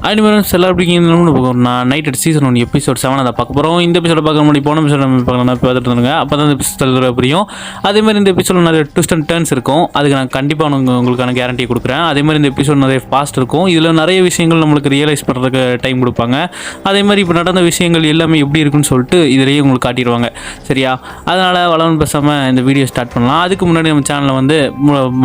Animals எல்லாம் எப்படிங்க நான் நைட் சீசன் 1 எபிசோட் 7 அதை பார்க்க போகிறோம். இந்த எபிசோட பார்க்க முடியும் போன எபிசோட பார்க்கலாம் பார்த்துட்டு இருந்தாங்க. அப்போ தான் இந்த எபிசோட புரியும். அதேமாதிரி இந்த எபிசோட நிறைய ட்விஸ்ட் அண்ட் டர்ன்ஸ் இருக்கும். அதுக்கு நான் கண்டிப்பாக உங்களுக்கான கேரண்டி கொடுக்குறேன். அதேமாதிரி இந்த எபிசோட் நிறைய ஃபாஸ்ட் இருக்கும். இதில் நிறைய விஷயங்கள் நம்மளுக்கு ரியலைஸ் பண்ணுறதுக்கு டைம் கொடுப்பாங்க. அதே மாதிரி இப்போ நடந்த விஷயங்கள் எல்லாமே எப்படி இருக்குன்னு சொல்லிட்டு இதிலேயே உங்களுக்கு காட்டிடுவாங்க. சரியா? அதனால் வளவன் பேசாமல் இந்த வீடியோ ஸ்டார்ட் பண்ணலாம். அதுக்கு முன்னாடி நம்ம சேனலை வந்து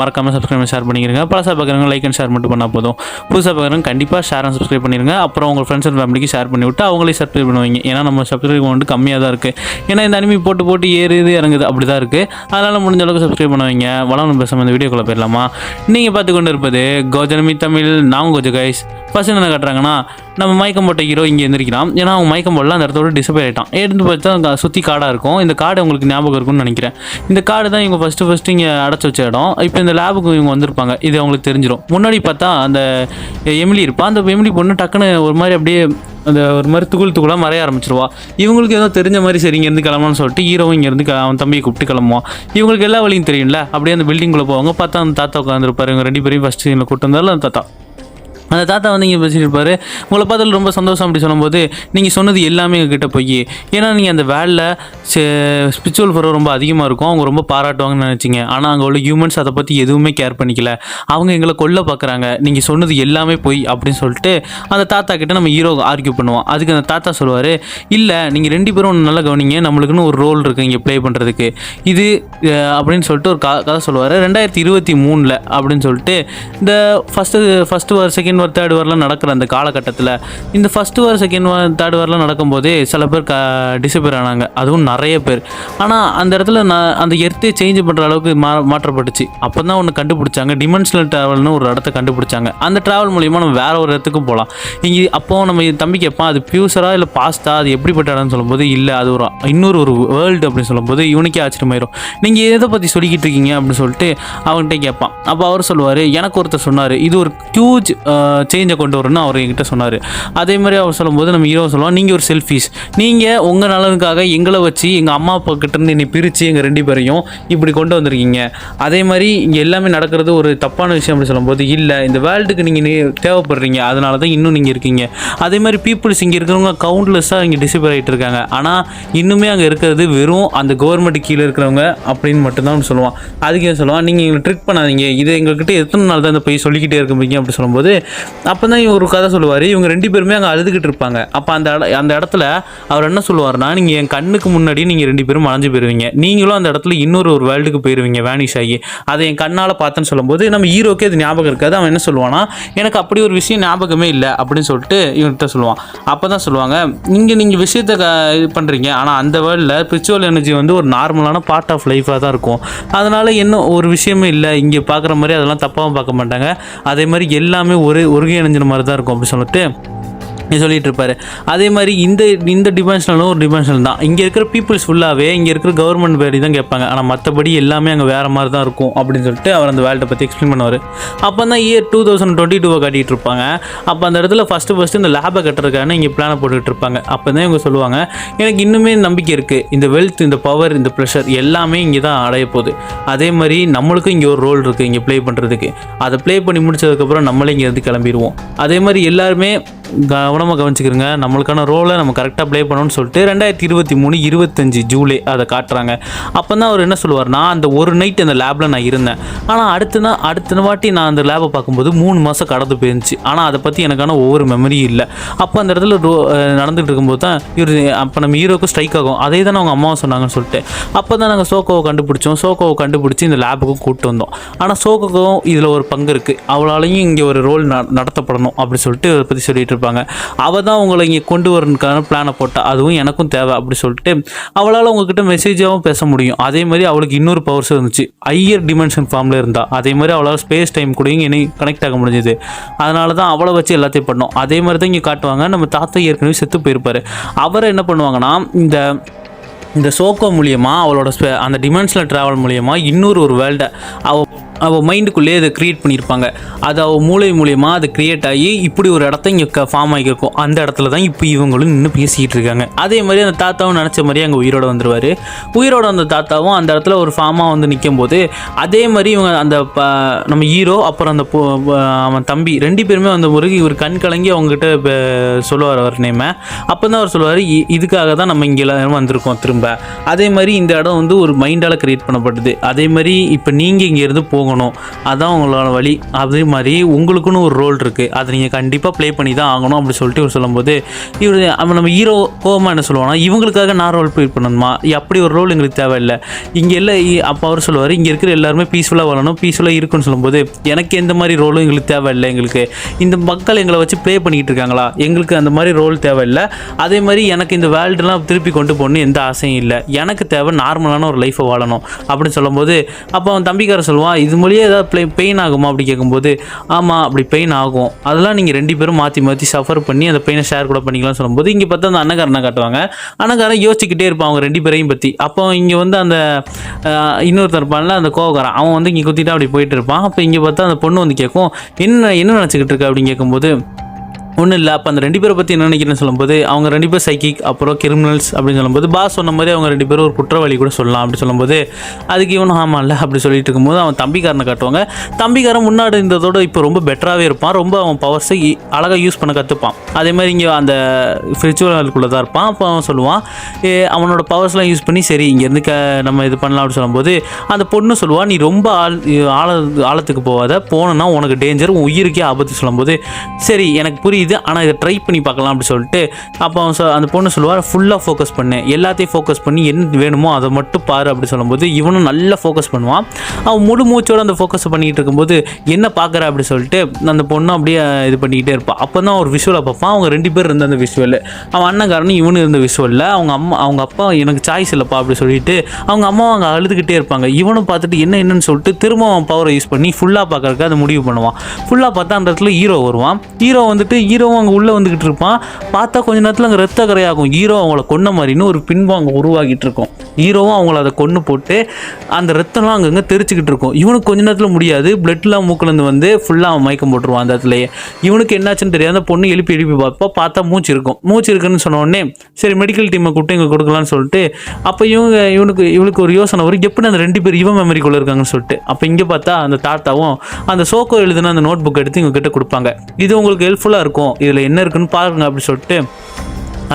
மறக்காமல் சப்ஸ்கிரைப் ஷேர் பண்ணிக்கிறீங்க. பழசாக பார்க்குறவங்க லைக் அண்ட் ஷேர் மட்டும் பண்ணால் போதும். புதுசாக பார்க்குறவங்க கண்டிப்பாக ஷேர் அண்ட் சப்ஸ்கிரைப் பண்ணிடுங்க. அப்புறம் உங்கள் ஃப்ரெண்ட்ஸ் அண்ட் ஃபேமிலிக்கு ஷேர் பண்ணி விட்டு அவங்களே சப்ஸ்கிரைப் பண்ணுவீங்க. ஏன்னா நம்ம சப்ஸ்கிரைப் வந்து கம்மியாக தான் இருக்குது. ஏன்னா இந்த அனிமி போட்டு ஏறுது இறங்குது அப்படி தான் இருக்குது. அதனால் முடிஞ்ச அளவுக்கு சப்ஸ்கிரைப் பண்ணுவீங்க. வளவன் பேசாமல் இந்த வீடியோக்குள்ளே போயிடலாமா? நீங்கள் பார்த்து கொண்டு இருப்பது கோஜனமி தமிழ். நான் கொஞ்சம் கைஸ் ஃபர்ஸ்ட் என்ன காட்டுறாங்கன்னா, நம்ம மயக்கம் போட்ட ஹீரோ இங்கே எந்திரிக்கிறான். ஏன்னா அவங்க மயக்கம் போடலாம் அந்த இடத்தோட டிசப்பேர் ஆகிட்டான். எடுத்து பார்த்தா சுற்றி காடாக இருக்கும். இந்த காடு உங்களுக்கு ஞாபகம் இருக்கும்னு நினைக்கிறேன். இந்த காடு தான் இவங்க ஃபஸ்ட்டு இங்கே அடைச்சி வச்ச இடம். இப்போ இந்த லேபுக்கு இவங்க வந்திருப்பாங்க. இது அவங்களுக்கு தெரிஞ்சிடும். முன்னாடி பார்த்தா அந்த எமிலி இருப்பான். அந்த எமிலி பொண்ணு டக்குன்னு ஒரு மாதிரி அப்படியே அந்த ஒரு மாதிரி துகுளாக மறைய ஆரம்பிச்சிருவா. இவங்களுக்கு ஏதோ தெரிஞ்ச மாதிரி சரி இங்கேருந்து கிளம்புன்னு சொல்லிட்டு ஹீரோவும் இங்கேருந்து அவன் தம்பியை கூப்பிட்டு கிளம்புவான். இவங்களுக்கு எல்லா வழியும் தெரியும்ல. அப்படியே அந்த பில்டிங்குள்ளே போவாங்க. பார்த்தா அந்த தாத்தா உட்காந்துருப்பாரு. இவங்க 2 பேரையும் ஃபஸ்ட்டு சீனில் கூப்பிட்டு வந்தாலும் அந்த தாத்தா வந்து இங்கே பேசியிருப்பார். உங்களை பார்த்தாலும் ரொம்ப சந்தோஷம் அப்படி சொல்லும்போது, நீங்கள் சொன்னது எல்லாமே எங்ககிட்ட போய். ஏன்னா நீங்கள் அந்த வேலில் ஸ்பிரிச்சுவல் ஃபோரோ ரொம்ப அதிகமாக இருக்கும். அவங்க ரொம்ப பாராட்டுவாங்கன்னு நினச்சிங்க. ஆனால் அங்கே உள்ள ஹியூமன்ஸ் அதை பற்றி எதுவுமே கேர் பண்ணிக்கல. அவங்க எங்களை கொல்ல பார்க்குறாங்க. நீங்கள் சொன்னது எல்லாமே போய் அப்படின்னு சொல்லிட்டு அந்த தாத்தா கிட்ட நம்ம ஹீரோ ஆர்கியூ பண்ணுவோம். அதுக்கு அந்த தாத்தா சொல்லுவார், இல்லை நீங்கள் 2 பேரும் ஒன்று நல்லா கவனிங்க. நம்மளுக்குன்னு ஒரு ரோல் இருக்குது இங்கே ப்ளே பண்ணுறதுக்கு. இது அப்படின்னு சொல்லிட்டு ஒரு கதை சொல்லுவார். 2023 அப்படின்னு சொல்லிட்டு இந்த ஃபஸ்ட்டு வார் செகண்ட் வார் தேர்ட் வார்லாம் நடக்கிற அந்த காலகட்டத்தில் இந்த ஃபஸ்ட்டு வார் செகண்ட் வார் தேர்ட் வார்லாம் நடக்கும்போதே சில பேர் டிசப்பேர் ஆனாங்க. அதுவும் நிறைய பேர். ஆனால் அந்த இடத்துல அந்த எர்த்தே சேஞ்ச் பண்ணுற அளவுக்கு மாற்றப்பட்டுச்சு. அப்போ தான் ஒன்று கண்டுபிடிச்சாங்க. டிமென்ஷனல் ட்ராவல்னு ஒரு இடத்த கண்டுபிடிச்சாங்க. அந்த ட்ராவல் மூலிமா நம்ம வேறு ஒரு இடத்துக்கும் போகலாம். இங்கே அப்போது நம்ம தம்பி கேட்பான், அது ஃபியூச்சரா இல்லை பாஸ்டா, அது எப்படிப்பட்ட இடம்னு சொல்லும்போது, இல்லை அது இன்னொரு வேர்ல்டு அப்படின்னு சொல்லும்போது இவனுக்கே ஆச்சரியமாயிரும். நீங்கள் எதை பற்றி சொல்லிக்கிட்டு இருக்கீங்க அப்படின்னு சொல்லிட்டு அவன்கிட்ட கேட்பான். அப்போ அவர் சொல்லுவார், எனக்கு ஒருத்தர் சொன்னார் இது ஒரு ஹியூஜ் சேஞ்சை கொண்டு வரணும்னு அவர் என்கிட்ட சொன்னார். அதே மாதிரி அவர் சொல்லும்போது நம்ம ஹீரோ சொல்லுவோம், நீங்கள் ஒரு செல்ஃபிஷ். நீங்கள் உங்கள் நலனுக்காக எங்களை வச்சு எங்கள் அம்மா அப்பா கிட்டேருந்து என்னை பிரித்து எங்கள் 2 பேரையும் இப்படி கொண்டு வந்திருக்கீங்க. அதே மாதிரி இங்கே எல்லாமே நடக்கிறது ஒரு தப்பான விஷயம் அப்படி சொல்லும்போது, இல்லை இந்த வேர்ல்டுக்கு நீங்கள் தேவைப்படுறீங்க. அதனால தான் இன்னும் நீங்கள் இருக்கீங்க. அதே மாதிரி பீப்புள்ஸ் இங்கே இருக்கிறவங்க கவுண்ட்லெஸ்ஸாக இங்கே டிசப்பேர் ஆகிட்டு இருக்காங்க. ஆனால் இன்னுமே அங்கே இருக்கிறது வெறும் அந்த கவர்மெண்ட் கீழே இருக்கிறவங்க அப்படின்னு மட்டும்தான் சொல்லுவான். அதுக்கு ஏன் சொல்லுவான், நீங்கள் எங்களை ட்ரிக் பண்ணாதீங்க. இதை எங்கள்கிட்ட எத்தனை நாள் தான் இந்த போய் சொல்லிக்கிட்டே இருக்க அப்படி சொல்லும்போது, அப்போ தான் ஒரு கதை சொல்லுவார். இவங்க 2 பேருமே அங்கே அழுதுகிட்டு இருப்பாங்க. அப்போ அந்த இடத்துல அவர் என்ன சொல்லுவார்னா, நீங்கள் என் கண்ணுக்கு முன்னாடி நீங்கள் 2 பேரும் மறைஞ்சு போயிருவீங்க. நீங்களும் அந்த இடத்துல இன்னொரு வேர்ல்டுக்கு போயிருவீங்க வேனிஷ் ஆகி. அதை என் கண்ணால் பார்த்தேன்னு சொல்லும்போது நம்ம ஹீரோக்கே அது ஞாபகம் இருக்காது. அவன் என்ன சொல்லுவானா, எனக்கு அப்படி ஒரு விஷயம் ஞாபகமே இல்லை அப்படின்னு சொல்லிட்டு இவன்கிட்ட சொல்லுவான். அப்போ தான் சொல்லுவாங்க, நீங்கள் விஷயத்தை இது பண்ணுறீங்க. ஆனால் அந்த வேர்ல்டில் ஸ்பிரிச்சுவல் எனர்ஜி வந்து ஒரு நார்மலான பார்ட் ஆஃப் லைஃபாக தான் இருக்கும். அதனால் என்ன ஒரு விஷயமே இல்லை. இங்கே பார்க்குற மாதிரி அதெல்லாம் தப்பாகவும் பார்க்க மாட்டாங்க. அதே மாதிரி எல்லாமே ஒருகை அணிஞ்சின மாதிரி தான் இருக்கும் அப்படி சொல்லிட்டு சொல்லிட்டு இருப்பாரு. அதே மாதிரி இந்த டிமென்ஷனலும் ஒரு டிமென்ஷனல் தான். இங்கே இருக்கிற பீப்புள்ஸ் ஃபுல்லாகவே இங்கே இருக்கிற கவர்மெண்ட் பேடி தான் கேட்பாங்க. ஆனால் மற்றபடி எல்லாமே அங்கே வேறு மாதிரி தான் இருக்கும் அப்படின்னு சொல்லிட்டு அவர் அந்த வேர்ல்டை பற்றி எக்ஸ்பிளைன் பண்ணுவார். அப்போ தான் இயர் 2022 காட்டிகிட்டு இருப்பாங்க. அப்போ அந்த இடத்துல ஃபஸ்ட்டு இந்த லேபை கட்டுறதுக்கான இங்கே பிளானை போட்டுக்கிட்டு இருப்பாங்க. அப்போ தான் இவங்க சொல்லுவாங்க, எனக்கு இன்னுமே நம்பிக்கை இருக்குது. இந்த வெல்த், இந்த பவர், இந்த ப்ரெஷர் எல்லாமே இங்கே தான் அடைய போகுது. அதே மாதிரி நம்மளுக்கும் இங்கே ஒரு ரோல் இருக்குது இங்கே ப்ளே பண்ணுறதுக்கு. அதை ப்ளே பண்ணி முடிச்சதுக்கப்புறம் நம்மளே இங்கேருந்து கிளம்பிடுவோம். அதே மாதிரி எல்லாருமே கவனமாக கவனிச்சுக்கிறங்க. நம்மளுக்கான ரோலை நம்ம கரெக்டாக ப்ளே பண்ணணும்னு சொல்லிட்டு 2023 25 ஜூலை அதை காட்டுறாங்க. அப்போ தான் அவர் என்ன சொல்லுவார்னா, அந்த ஒரு நைட் அந்த லேபில் நான் இருந்தேன். ஆனால் அடுத்த வாட்டி நான் அந்த லேபை பார்க்கும்போது 3 மாதம் கடந்து போயிருந்துச்சு. ஆனால் அதை பற்றி எனக்கான ஒவ்வொரு மெமரியும் இல்லை. அப்போ அந்த இடத்துல நடந்துகிட்டு இருக்கும்போது தான் அப்போ நம்ம ஹீரோக்கு ஸ்ட்ரைக் ஆகும். அதே தான் அவங்க அம்மாவை சொன்னாங்கன்னு சொல்லிட்டு அப்போ தான் நாங்கள் சோக்கோவை கண்டுபிடிச்சி இந்த லேபுக்கும் கூப்பிட்டு வந்தோம். ஆனால் சோக்கோவும் இதில் ஒரு பங்கு இருக்குது. அவளாலையும் இங்கே ஒரு ரோல் நடத்தப்படணும் அப்படி சொல்லிட்டு அதை பற்றி சொல்லிட்டு இருப்பாங்க. அவள் தான் உங்களை இங்கே கொண்டு வரதுக்கான பிளானை போட்டா. அதுவும் எனக்கும் தேவை அப்படி சொல்லிட்டு அவளால் உங்ககிட்ட மெசேஜாகவும் பேச முடியும். அதே மாதிரி அவளுக்கு இன்னொரு பவர்ஸ் இருந்துச்சு. ஹையர் டிமென்ஷன் ஃபார்மில் இருந்தா. அதே மாதிரி அவளால் ஸ்பேஸ் டைம் கூட இங்கே கனெக்ட் ஆக முடிஞ்சது. அதனால தான் அவளை வச்சு எல்லாத்தையும் பண்ணோம். அதே மாதிரி தான் இங்கே காட்டுவாங்க. நம்ம தாத்தா ஏற்கனவே செத்து போயிருப்பார். அவரை என்ன பண்ணுவாங்கன்னா, இந்த சோக்கோ மூலியமாக அவளோட அந்த டிமென்ஷனல் ட்ராவல் மூலியமாக இன்னொரு வேர்ல்டை அவள் மைண்டுக்குள்ளேயே அதை க்ரியேட் பண்ணியிருப்பாங்க. அது அவள் மூலியமாக அது க்ரியேட் ஆகி இப்படி ஒரு இடத்த இங்கே ஃபார்ம் ஆகியிருக்கும். அந்த இடத்துல தான் இப்போ இவங்களும் இன்னும் பேசிக்கிட்டு இருக்காங்க. அதே மாதிரி அந்த தாத்தாவும் நினச்ச மாதிரி அங்கே உயிரோட வந்துடுவார். உயிரோட வந்த தாத்தாவும் அந்த இடத்துல ஒரு ஃபார்மாக வந்து நிற்கும் போது அதே மாதிரி இவங்க அந்த நம்ம ஹீரோ அப்புறம் அந்த அவன் தம்பி 2 பேருமே வந்த முறைக்கு இவர் கண் கலங்கி அவங்ககிட்ட சொல்லுவார் அவர் நேமை. அப்போ தான் அவர் சொல்லுவார், இதுக்காக தான் நம்ம இங்கே எல்லாரும் வந்திருக்கோம் திரும்ப. அதே மாதிரி இந்த இடம் வந்து ஒரு மைண்டால் க்ரியேட் பண்ணப்பட்டது. அதே மாதிரி இப்போ நீங்கள் இங்கேருந்து போகணும், அதான் உங்களோட வழி. அதே மாதிரி உங்களுக்குன்னு ஒரு ரோல் இருக்குது, அதை நீங்கள் கண்டிப்பாக ப்ளே பண்ணி தான் ஆகணும் அப்படி சொல்லிட்டு இவர் சொல்லும்போது இவர் நம்ம ஹீரோ கோவமாக என்ன சொல்லுவாங்கன்னா, இவங்களுக்காக நான் ரோல் ப்ளே பண்ணணுமா, அப்படி ஒரு ரோல் எங்களுக்கு தேவையில்லை இங்கே இல்லை. அப்போ அவர் சொல்லுவார், இங்கே இருக்கிற எல்லாருமே பீஸ்ஃபுல்லாக வரணும், பீஸ்ஃபுல்லாக இருக்குன்னு சொல்லும்போது எனக்கு எந்த மாதிரி ரோலும் எங்களுக்கு தேவையில்லை, எங்களுக்கு இந்த மக்கள் எங்களை வச்சு ப்ளே பண்ணிக்கிட்டு இருக்காங்களா, எங்களுக்கு அந்த மாதிரி ரோல் தேவையில்லை. அதே மாதிரி எனக்கு இந்த வேர்ல்டெலாம் திருப்பி கொண்டு போகணுன்னு எந்த ஆசையும் இல்லை, எனக்கு தேவை நார்மலான ஒரு லைஃப்பை வாழணும் அப்படின்னு சொல்லும்போது அப்போ அவன் தம்பிக்கார சொல்லுவான், இது மொழியே ஏதாவது பெயின் ஆகுமா அப்படி கேட்கும்போது ஆமாம் அப்படி பெயின் ஆகும், அதெல்லாம் நீங்கள் 2 பேரும் மாற்றி சஃபர் பண்ணி அந்த பெயினை ஷேர் கூட பண்ணிக்கலாம்னு சொல்லும்போது இங்கே பார்த்தா அந்த அண்ணக்காரனை காட்டுவாங்க. அண்ணக்காரன் யோசிச்சுக்கிட்டே இருப்பான் அவங்க 2 பேரையும் பற்றி. அப்போ இங்கே வந்து அந்த இன்னொருத்தர் இருப்பான்ல அந்த கோவக்காரன், அவன் வந்து இங்கே குத்திட்டு அப்படி போயிட்டு இருப்பான். அப்போ இங்கே பார்த்தா அந்த பொண்ணு வந்து கேட்கும், என்ன நினச்சிக்கிட்டு இருக்க அப்படின்னு கேட்கும்போது ஒன்றும் இல்லை. அப்போ அந்த 2 பேரை பற்றி என்ன நினைக்கிறேன்னு சொல்லும்போது அவங்க 2 பேர் சைக்கிக் அப்புறம் கிரிமினல்ஸ் அப்படின்னு சொல்லும்போது பாஸ் சொன்ன மாதிரி அவங்க 2 பேரும் ஒரு குற்றவாளி கூட சொல்லலாம் அப்படி சொல்லும்போது அதுக்கு இவனும் ஆமாம் இல்லை அப்படி சொல்லிட்டு இருக்கும்போது அவன் தம்பிக்காரனை காட்டுவாங்க. தம்பிக்காரன் முன்னாடி இருந்ததோட இப்போ ரொம்ப பெட்டராகவே இருப்பான், ரொம்ப அவன் பவர்ஸை அழகாக யூஸ் பண்ண கற்றுப்பான். அதே மாதிரி இங்கே அந்த ஃபிரிச்சுவலுக்குள்ளே தான் இருப்பான். அப்போ அவன் சொல்லுவான், அவனோட பவர்ஸ்லாம் யூஸ் பண்ணி சரி இங்கேருந்து நம்ம இது பண்ணலாம் அப்படின்னு சொல்லும்போது அந்த பொண்ணு சொல்லுவான், நீ ரொம்ப ஆழத்துக்கு போகாத, போனோன்னா உனக்கு டேஞ்சர், உன் உயிருக்கே ஆபத்து சொல்லும்போது சரி எனக்கு புரியுது, ஆனால் இதை ட்ரை பண்ணி பார்க்கலாம் அப்படி சொல்லிட்டு அப்போ அந்த பொண்ணு சொல்லுவார், ஃபுல்லாக ஃபோக்கஸ் பண்ணு, எல்லாத்தையும் ஃபோக்கஸ் பண்ணி என்ன வேணுமோ அதை மட்டும் பாரு அப்படி சொல்லும்போது இவனும் நல்லா ஃபோக்கஸ் பண்ணுவான். அவன் முழு மூச்சோடு அந்த ஃபோக்கஸ் பண்ணிக்கிட்டு இருக்கும்போது என்ன பார்க்குற அப்படி சொல்லிட்டு அந்த பொண்ணு அப்படியே இது பண்ணிக்கிட்டே இருப்பான். அப்போ தான் ஒரு விஷுவலை பார்ப்பான். அவங்க 2 பேர் இருந்த அந்த விஷுவல், அவன் அண்ணன்காரனும் இவனு இருந்த விஷுவலில் அவங்க அப்பா எனக்கு சாய்ஸ் இல்லைப்பா அப்படி சொல்லிட்டு அவங்க அம்மா அங்கே அழுதுகிட்டே இருப்பாங்க. இவனும் பார்த்துட்டு என்னன்னு சொல்லிட்டு திரும்ப அவன் பவரை யூஸ் பண்ணி ஃபுல்லாக பார்க்கறதுக்கு அதை முடிவு பண்ணுவான். ஃபுல்லாக பார்த்தா அந்த இடத்துல ஹீரோ வருவான். ஹீரோ வந்துட்டு ஹீரோவும் அங்கே உள்ளே வந்துக்கிட்டு இருப்பான். பார்த்தா கொஞ்ச நேரத்தில் அங்கே ரத்த கரையாகும். ஹீரோ அவங்கள கொன்ன மாதிரின்னு ஒரு பின்பம் அங்கே உருவாகிட்டு இருக்கும். ஹீரோவும் அவங்கள அதை கொன்று போட்டு அந்த ரத்தம்லாம் அங்கங்கே தெரிச்சுக்கிட்டு இருக்கும். இவனுக்கு கொஞ்ச நேரத்தில் முடியாது, பிளட்லாம் மூக்கிலேருந்து வந்து ஃபுல்லாக அவன் மயக்கம் போட்டுருவான். அந்த இடத்துலையே இவனுக்கு என்னாச்சுன்னு தெரியாது. அந்த பொண்ணு எழுப்பி பார்த்தா மூச்சு இருக்குன்னு சொன்ன உடனே சரி மெடிக்கல் டீமை கூப்பிட்டு இங்கே கொடுக்கலான்னு சொல்லிட்டு அப்போ இவனுக்கு ஒரு யோசனை வரும், எப்படி அந்த 2 பேர் இவன் மெமரிக்குள்ளே இருக்காங்கன்னு சொல்லிட்டு. அப்போ இங்கே பார்த்தா அந்த தாத்தாவும் அந்த சோக்கோ எழுதுன அந்த நோட் புக் எடுத்து இவங்க கிட்ட கொடுப்பாங்க, இது உங்களுக்கு ஹெல்ப்ஃபுல்லாக இருக்கும், இதில் என்ன இருக்குன்னு பாருங்க அப்படி சொல்லிட்டு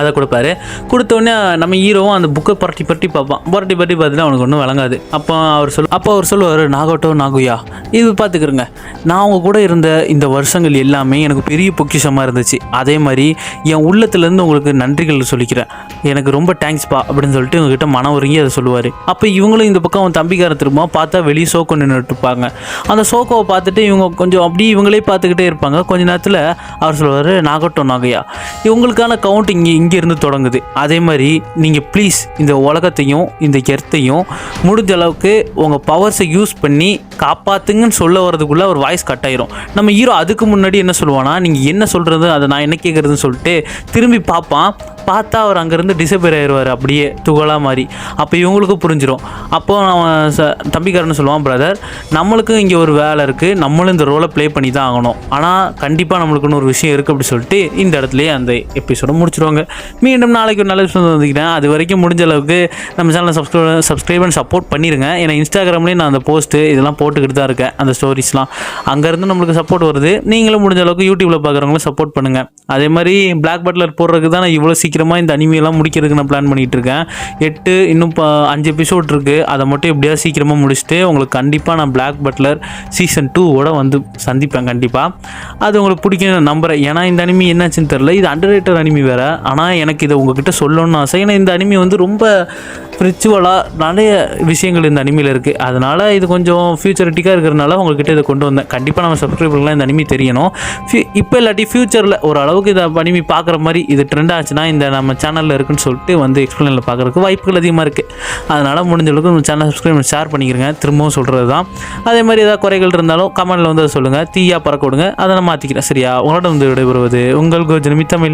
அதை கொடுப்பாரு. கொடுத்தோடனே நம்ம ஹீரோவும் அந்த புக்கை புரட்டி பார்ப்பான். புரட்டி பார்த்துட்டு அவனுக்கு ஒன்றும் வழங்காது. அப்போ அவர் சொல்லுவார், நாகோட்டோ நாகுயா இது பார்த்துக்கிறங்க, நான் அவங்க கூட இருந்த இந்த வருஷங்கள் எல்லாமே எனக்கு பெரிய பொக்கிஷமாக இருந்துச்சு. அதே மாதிரி என் உள்ளத்துலேருந்து உங்களுக்கு நன்றிகள் சொல்லிக்கிறேன், எனக்கு ரொம்ப தேங்க்ஸ்பா அப்படின்னு சொல்லிட்டு இவங்ககிட்ட மனம் ஒருங்கி அதை சொல்லுவார். அப்போ இவங்களும் இந்த பக்கம் அவன் தம்பிக்காரன் திரும்ப பார்த்தா வெளியே சோக்கோ நின்றுட்டு இருப்பாங்க. அந்த சோக்கோவை பார்த்துட்டு இவங்க கொஞ்சம் அப்படி இவங்களே பார்த்துக்கிட்டே இருப்பாங்க. கொஞ்ச நேரத்தில் அவர் சொல்லுவார், நாகோட்டோ நாகையா இவங்களுக்கான கவுண்ட் இங்கேருந்து தொடங்குது. அதே மாதிரி நீங்கள் ப்ளீஸ் இந்த உலகத்தையும் இந்த எர்த்தையும் முடிஞ்ச அளவுக்கு உங்கள் பவர்ஸை யூஸ் பண்ணி காப்பாற்றுங்கன்னு சொல்ல வரதுக்குள்ளே ஒரு வாய்ஸ் கட் ஆயிரும். நம்ம ஹீரோ அதுக்கு முன்னாடி என்ன சொல்லுவானா, நீங்கள் என்ன சொல்கிறது அதை நான் என்ன கேட்குறதுன்னு சொல்லிட்டு திரும்பி பார்ப்பான். பார்த்தா அவர் அங்கேருந்து டிசப்பியர் ஆயிடுவார், அப்படியே துகளாக மாதிரி. அப்போ இவங்களுக்கும் புரிஞ்சிடும். அப்போ அவன் தம்பிக்காரன்னு சொல்லுவான், பிரதர் நம்மளுக்கும் இங்கே ஒரு வேலை இருக்குது, நம்மளும் இந்த ரோலை ப்ளே பண்ணி தான் ஆகணும், ஆனால் கண்டிப்பாக நம்மளுக்குன்னு ஒரு விஷயம் இருக்குது அப்படி சொல்லிட்டு இந்த இடத்துலையே அந்த எபிசோட முடிச்சிடுவாங்க. மீண்டும் நாளைக்கு ஒரு நல்ல விஷயம் வந்துக்கிறேன். அது வரைக்கும் முடிஞ்ச அளவுக்கு நம்ம சேனலை சப்ஸ்கிரைப் பண்ணி சப்போர்ட் பண்ணிடுங்க. ஏன்னா இன்ஸ்டாகிராம்லேயும் நான் அந்த போஸ்ட்டு இதெல்லாம் போட்டுக்கிட்டு தான் இருக்கேன், அந்த ஸ்டோரிஸ்லாம் அங்கேருந்து நம்மளுக்கு சப்போர்ட் வருது. நீங்களும் முடிஞ்ச அளவுக்கு யூடியூப்பில் பார்க்குறவங்களும் சப்போர்ட் பண்ணுங்கள். அதே மாதிரி பிளாக் பட்லர் போடுறதுக்கு தான் நான் இவ்வளோ சீக்கிரமாக இந்த அனிமையெல்லாம் முடிக்கிறதுக்கு நான் பிளான் பண்ணிகிட்டு இருக்கேன். 8 இன்னும் 5 எபிசோட் இருக்குது, அதை மட்டும் எப்படியா சீக்கிரமாக முடிச்சுட்டு உங்களுக்கு கண்டிப்பாக நான் பிளாக் பட்லர் சீசன் 2 வந்து சந்திப்பேன் கண்டிப்பாக. அது உங்களுக்கு பிடிக்கும் நம்புகிறேன். ஏன்னா இந்த அனிமி என்னாச்சுன்னு தெரில, இது அண்டர்ரேட்டட் அனிமி வேறு. ஆனால் எனக்கு இதை உங்ககிட்ட சொல்லணும்னு ஆசை. ஏன்னா இந்த அனிமி வந்து ரொம்ப ஸ்பிரிச்சுவலாக நிறைய விஷயங்கள் இந்த அனிமியில் இருக்குது. அதனால் இது கொஞ்சம் ஃபியூச்சரிட்டிக்காக இருக்கிறதுனால உங்கள்கிட்ட இதை கொண்டு வந்தேன். கண்டிப்பாக நம்ம சப்ஸ்கிரைபர்லாம் இந்த அனிமி தெரியணும். இப்போ இல்லாட்டி ஃபியூச்சரில் ஓரளவுக்கு இதை அனிமி பார்க்குற மாதிரி இது ட்ரெண்ட் ஆச்சுன்னா இந்த நம்ம சேனலில் இருக்குன்னு சொல்லிட்டு வந்து எக்ஸ்பிளைனில் பார்க்குறதுக்கு வாய்ப்புகள் அதிகமாக இருக்குது. அதனால் முடிஞ்ச அளவுக்கு நம்ம சேனல் சப்ஸ்கிரைப் ஷேர் பண்ணிக்கிறேங்க. திரும்பவும் சொல்கிறது தான். அதே மாதிரி ஏதாவது குறைகள் இருந்தாலும் கமெண்டில் வந்து அதை சொல்லுங்கள், தீயாக பறக்க விடுங்க, அதை நான் மாற்றிக்கிறேன். சரியா? உங்களோட வந்து விடைபெறுவது உங்கள் கோஜனமி தமிழ்.